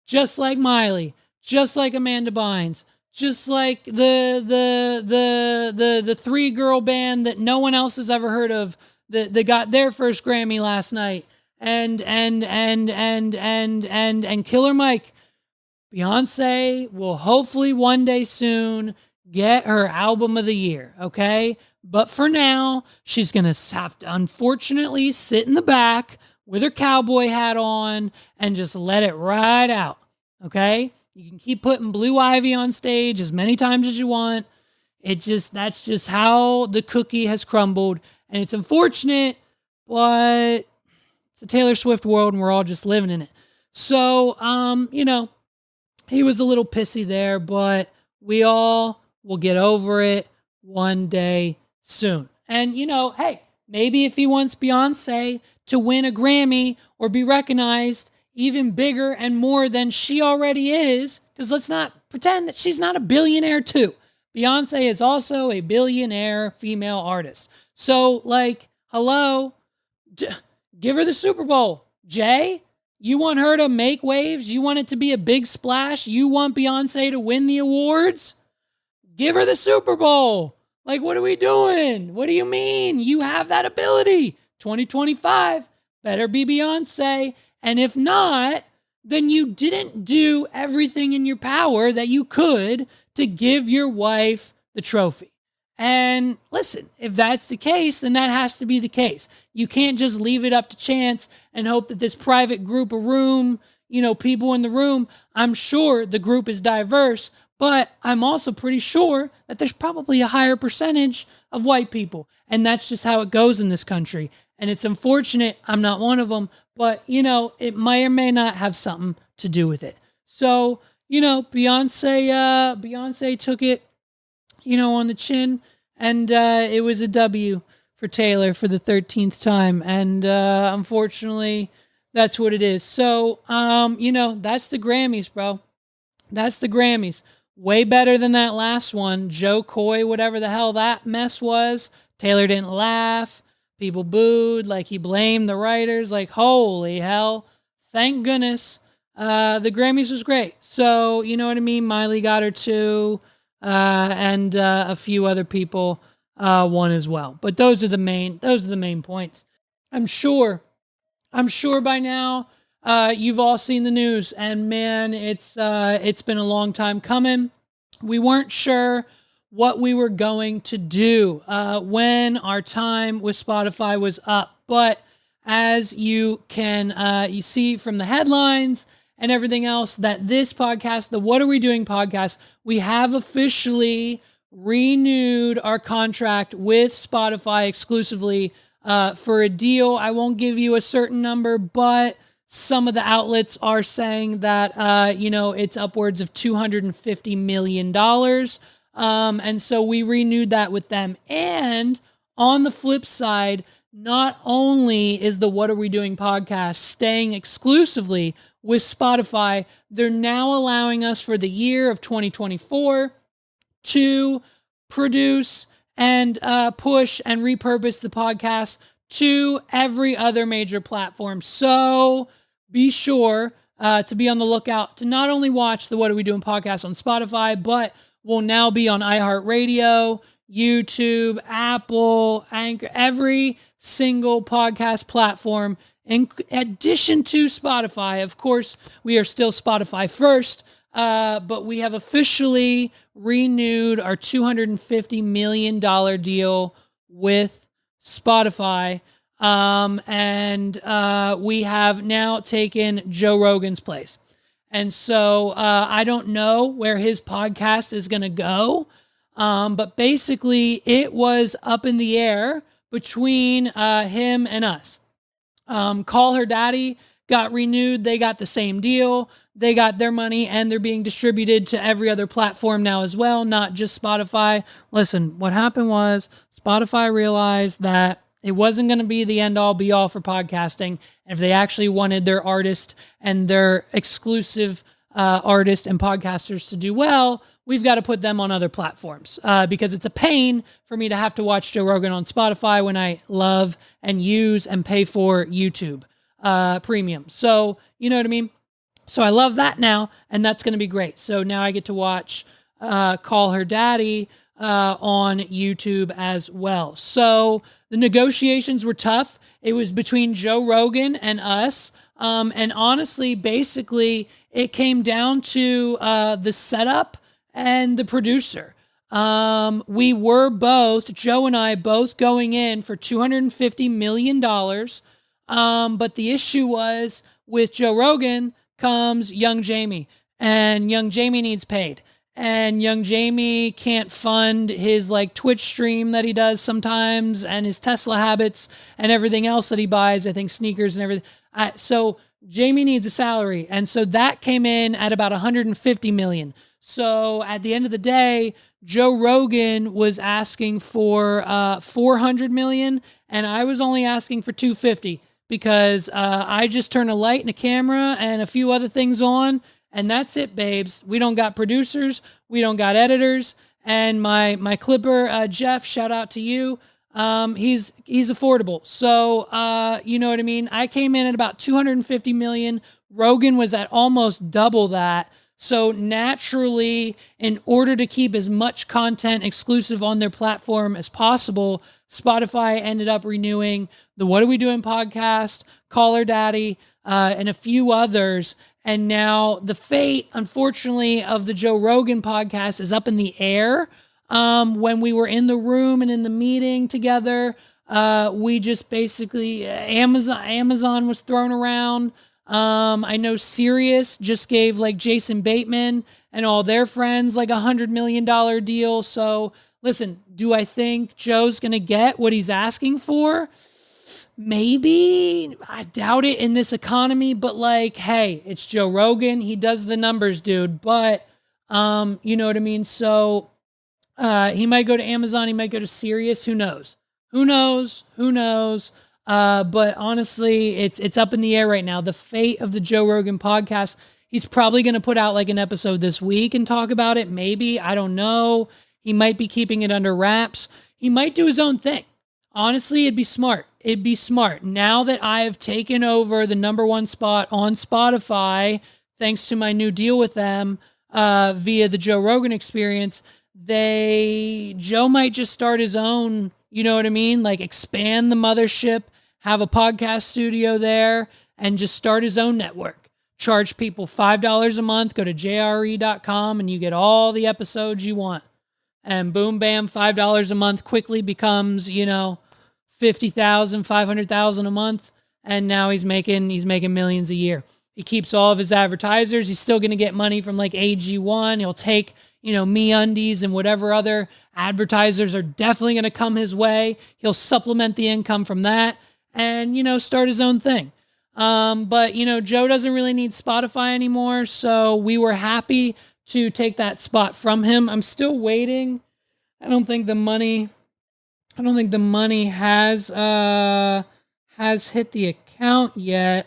just like Miley, just like Amanda Bynes, just like the three girl band that no one else has ever heard of that got their first Grammy last night, and Killer Mike, Beyonce will hopefully one day soon get her album of the year, okay? But for now, she's going to have to unfortunately sit in the back with her cowboy hat on and just let it ride out, okay? You can keep putting Blue Ivy on stage as many times as you want. That's just how the cookie has crumbled. And it's unfortunate, but it's a Taylor Swift world and we're all just living in it. So, he was a little pissy there, but we all will get over it one day soon. And, hey, maybe if he wants Beyonce to win a Grammy or be recognized even bigger and more than she already is, because let's not pretend that she's not a billionaire too. Beyonce is also a billionaire female artist. So, hello, give her the Super Bowl. Jay, you want her to make waves? You want it to be a big splash? You want Beyonce to win the awards? Give her the Super Bowl. What are we doing? What do you mean? You have that ability. 2025, better be Beyonce. And if not, then you didn't do everything in your power that you could to give your wife the trophy. And listen, if that's the case, then that has to be the case. You can't just leave it up to chance and hope that this private group of people in the room, I'm sure the group is diverse, but I'm also pretty sure that there's probably a higher percentage of white people. And that's just how it goes in this country. And it's unfortunate I'm not one of them, but, it may or may not have something to do with it. So, Beyonce took it, on the chin, and it was a W for Taylor for the 13th time. And unfortunately, that's what it is. So, that's the Grammys, bro. That's the Grammys. Way better than that last one. Joe Coy, whatever the hell that mess was. Taylor didn't laugh. People booed. He blamed the writers. Holy hell. Thank goodness. The Grammys was great. So, you know what I mean? Miley got her too. And a few other people won as well. But those are the main points. I'm sure by now you've all seen the news, and man, it's been a long time coming. We weren't sure what we were going to do when our time with Spotify was up, but as you can you see from the headlines and everything else, that this podcast, the What Are We Doing podcast, we have officially renewed our contract with Spotify exclusively for a deal. I won't give you a certain number, but some of the outlets are saying that, it's upwards of $250 million. And so we renewed that with them. And on the flip side, not only is the What Are We Doing podcast staying exclusively with Spotify, they're now allowing us for the year of 2024 to produce and push and repurpose the podcast to every other major platform. So be sure to be on the lookout to not only watch the What Are We Doing podcast on Spotify, but we'll now be on iHeartRadio, YouTube, Apple, Anchor, every single podcast platform in addition to Spotify. Of course, we are still Spotify first, but we have officially renewed our $250 million deal with Spotify. And we have now taken Joe Rogan's place. And so I don't know where his podcast is going to go. But basically, it was up in the air between him and us. Call Her Daddy got renewed. They got the same deal. They got their money, and they're being distributed to every other platform now as well, not just Spotify. Listen, what happened was Spotify realized that it wasn't going to be the end-all, be-all for podcasting. And if they actually wanted their artist and their exclusive artists and podcasters to do well, we've got to put them on other platforms because it's a pain for me to have to watch Joe Rogan on Spotify when I love and use and pay for YouTube Premium. So, you know what I mean? So I love that now, and that's going to be great. So now I get to watch Call Her Daddy on YouTube as well. So the negotiations were tough. It was between Joe Rogan and us. And honestly, basically, it came down to the setup and the producer. We were both, Joe and I, both going in for $250 million. But the issue was with Joe Rogan comes young Jamie, and young Jamie needs paid. And young Jamie can't fund his like Twitch stream that he does sometimes and his Tesla habits and everything else that he buys. I think sneakers and everything. So Jamie needs a salary. And so that came in at about 150 million. So at the end of the day, Joe Rogan was asking for 400 million and I was only asking for 250 because I just turn a light and a camera and a few other things on. And that's it, babes. We don't got producers. We don't got editors. And my clipper, Jeff, shout out to you. He's affordable. So, you know what I mean? I came in at about 250 million. Rogan was at almost double that. So naturally, in order to keep as much content exclusive on their platform as possible, Spotify ended up renewing the What Are We Doing podcast, Call Her Daddy, and a few others. And now the fate, unfortunately, of the Joe Rogan podcast is up in the air. When we were in the room and in the meeting together, we just basically, Amazon was thrown around. I know Cyrus just gave like Jason Bateman and all their friends like $100 million deal. So listen, do I think Joe's going to get what he's asking for? Maybe. I doubt it in this economy, but like, hey, it's Joe Rogan. He does the numbers, dude. But, you know what I mean? So, he might go to Amazon. He might go to Sirius. Who knows? Who knows? Who knows? But honestly, it's up in the air right now. The fate of the Joe Rogan podcast. He's probably going to put out like an episode this week and talk about it. Maybe. I don't know. He might be keeping it under wraps. He might do his own thing. Honestly, it'd be smart. It'd be smart. Now that I have taken over the #1 spot on Spotify, thanks to my new deal with them via the Joe Rogan Experience, Joe might just start his own, you know what I mean? Like expand the mothership, have a podcast studio there, and just start his own network. Charge people $5 a month, go to jre.com, and you get all the episodes you want. And boom, bam, $5 a month quickly becomes, you know, 50,000, 500,000 a month. And now he's making millions a year. He keeps all of his advertisers. He's still going to get money from like AG1. He'll take, you know, MeUndies and whatever other advertisers are definitely going to come his way. He'll supplement the income from that and, you know, start his own thing. But, you know, Joe doesn't really need Spotify anymore. So we were happy to take that spot from him. I'm still waiting. I don't think the money has hit the account yet.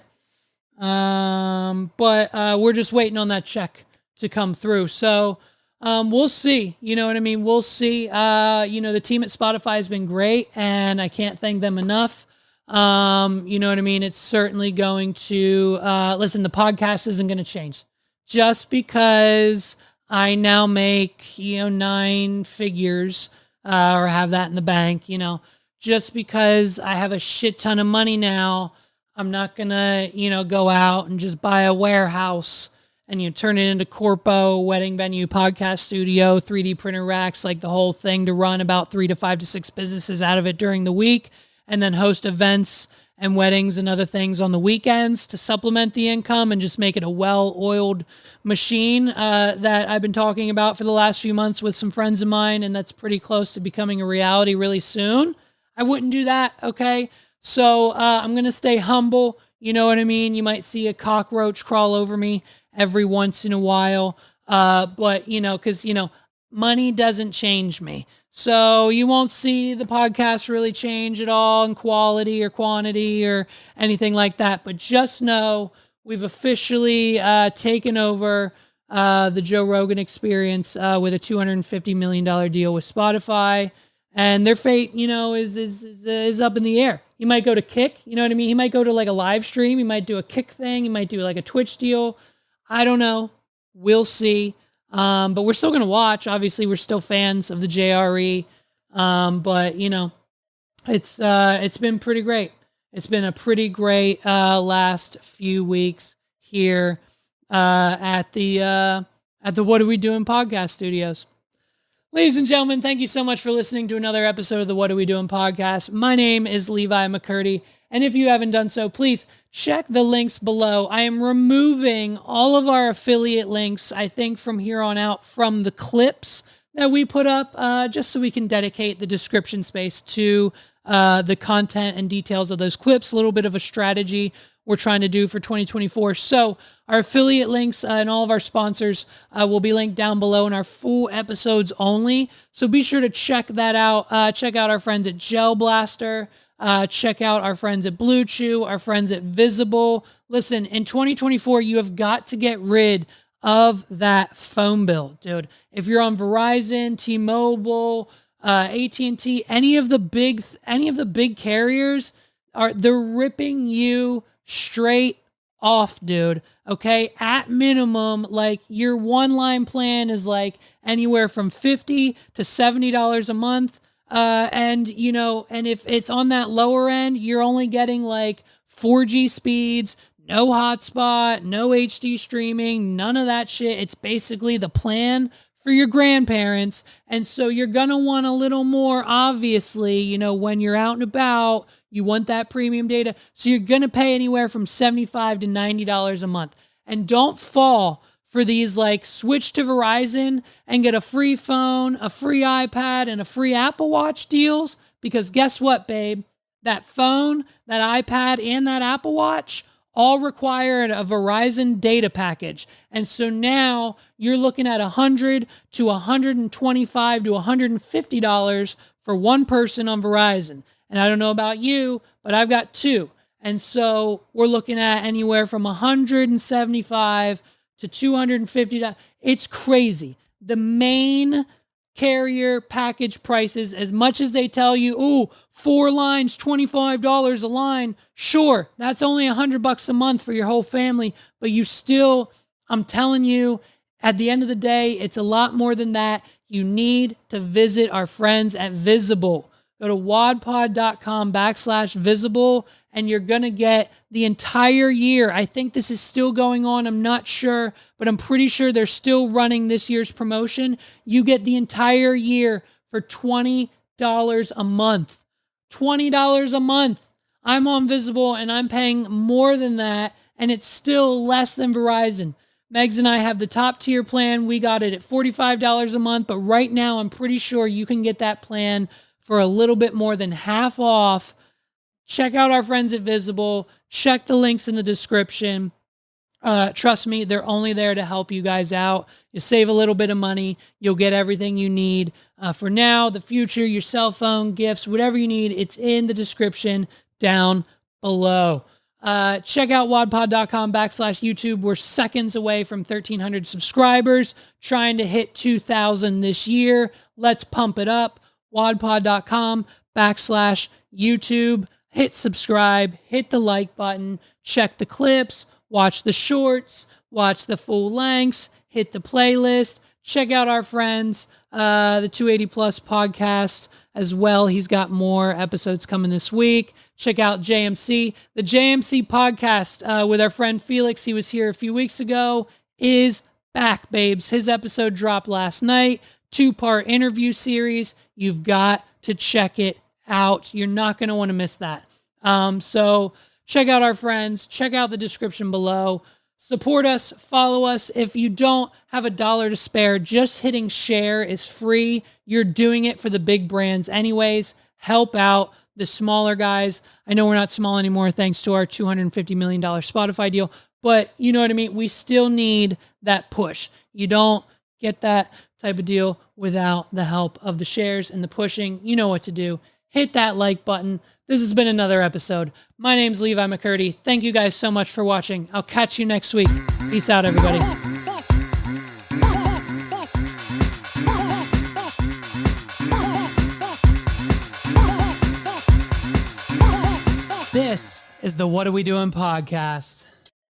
But we're just waiting on that check to come through. So we'll see. You know what I mean? We'll see. You know, the team at Spotify has been great, and I can't thank them enough. You know what I mean? It's certainly going to listen, the podcast isn't going to change. Just because I now make, you know, 9 figures or have that in the bank, you know, just because I have a shit ton of money now, I'm not gonna, go out and just buy a warehouse and you turn it into corpo, wedding venue, podcast studio, 3D printer racks, like the whole thing, to run about 3 to 5 to 6 businesses out of it during the week, and then host events and weddings and other things on the weekends to supplement the income and just make it a well-oiled machine that I've been talking about for the last few months with some friends of mine, and that's pretty close to becoming a reality really soon. I wouldn't do that, okay? So I'm going to stay humble. You know what I mean? You might see a cockroach crawl over me every once in a while. But, because, money doesn't change me. So you won't see the podcast really change at all in quality or quantity or anything like that. But just know we've officially taken over the Joe Rogan Experience with a $250 million deal with Spotify. And their fate, is up in the air. He might go to Kick, you know what I mean? He might go to like a live stream. He might do a Kick thing. He might do like a Twitch deal. I don't know. We'll see. But we're still going to watch. Obviously, we're still fans of the JRE. But, it's been pretty great. It's been a pretty great last few weeks here at the What Are We Doing podcast studios. Ladies and gentlemen, thank you so much for listening to another episode of the What Are We Doing podcast. My name is Levi McCurdy, and if you haven't done so, please check the links below. I am removing all of our affiliate links, I think, from here on out from the clips that we put up, just so we can dedicate the description space to the content and details of those clips. A little bit of a strategy we're trying to do for 2024. So our affiliate links and all of our sponsors will be linked down below in our full episodes only. So be sure to check that out. Check out our friends at Gel Blaster. Check out our friends at Blue Chew, our friends at Visible. Listen, in 2024, you have got to get rid of that phone bill, dude. If you're on Verizon, T-Mobile, AT&T, any of the big carriers, they're ripping you straight off, dude. Okay, at minimum, like your one line plan is like anywhere from $50 to $70 a month, and if it's on that lower end, you're only getting like 4G speeds, no hotspot, no HD streaming, none of that shit. It's basically the plan for your grandparents, and so you're gonna want a little more, obviously, when you're out and about. You want that premium data. So you're going to pay anywhere from $75 to $90 a month. And don't fall for these like switch to Verizon and get a free phone, a free iPad, and a free Apple Watch deals. Because guess what, babe? That phone, that iPad, and that Apple Watch all require a Verizon data package. And so now you're looking at $100 to $125 to $150 for one person on Verizon. And I don't know about you, but I've got two. And so we're looking at anywhere from $175 to $250. It's crazy. The main carrier package prices, as much as they tell you, 4 lines, $25 a line. Sure, that's only $100 a month for your whole family. But you still, I'm telling you, at the end of the day, it's a lot more than that. You need to visit our friends at Visible. Go to wadpod.com/visible, and you're going to get the entire year. I think this is still going on. I'm not sure, but I'm pretty sure they're still running this year's promotion. You get the entire year for $20 a month. $20 a month. I'm on Visible, and I'm paying more than that, and it's still less than Verizon. Megs and I have the top tier plan. We got it at $45 a month, but right now I'm pretty sure you can get that plan for a little bit more than half off. Check out our friends at Visible. Check the links in the description. Trust me, they're only there to help you guys out. You save a little bit of money. You'll get everything you need for now, the future, your cell phone, gifts, whatever you need. It's in the description down below. Check out wadpod.com/YouTube. We're seconds away from 1,300 subscribers, trying to hit 2,000 this year. Let's pump it up. wadpod.com/YouTube. Hit subscribe, hit the like button, check the clips, watch the shorts, watch the full lengths, hit the playlist, Check out our friends, the 280 Plus podcast as well. He's got more episodes coming this week. Check out JMC. The JMC podcast with our friend Felix, he was here a few weeks ago, is back, babes. His episode dropped last night. 2-part interview series. You've got to check it out. You're not going to want to miss that. So check out our friends. Check out the description below. Support us. Follow us. If you don't have $1 to spare, just hitting share is free. You're doing it for the big brands anyways. Help out the smaller guys. I know we're not small anymore thanks to our $250 million Spotify deal, but you know what I mean? We still need that push. You don't get that type of deal without the help of the shares and the pushing. You know what to do. Hit that like button. This has been another episode. My name's Levi McCurdy. Thank you guys so much for watching. I'll catch you next week. Peace out, everybody. This is the What Are We Doing podcast.